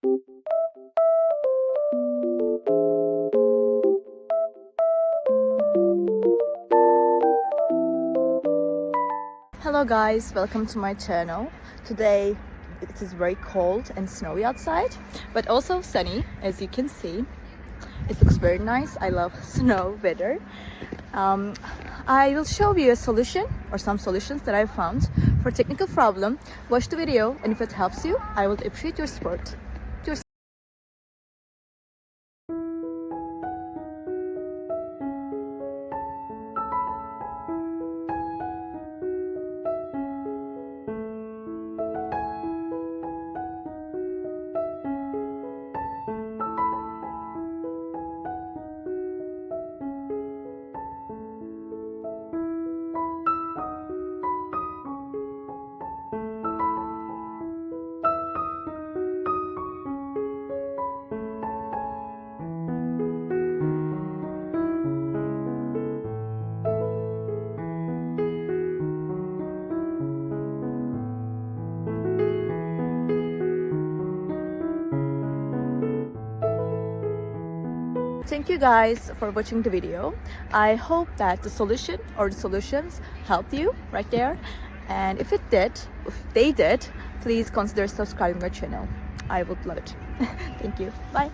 Hello guys, welcome to my channel. Today it is very cold and snowy outside, but also sunny, as you can see. It looks very nice. I love snow weather. I will show you a solution or some solutions that I found for technical problem. Watch the video, and if it helps you, I would appreciate your support. Thank you guys for watching the video. I hope that the solution or the solutions helped you right there. And if they did, please consider subscribing my channel. I would love it. Thank you. Bye.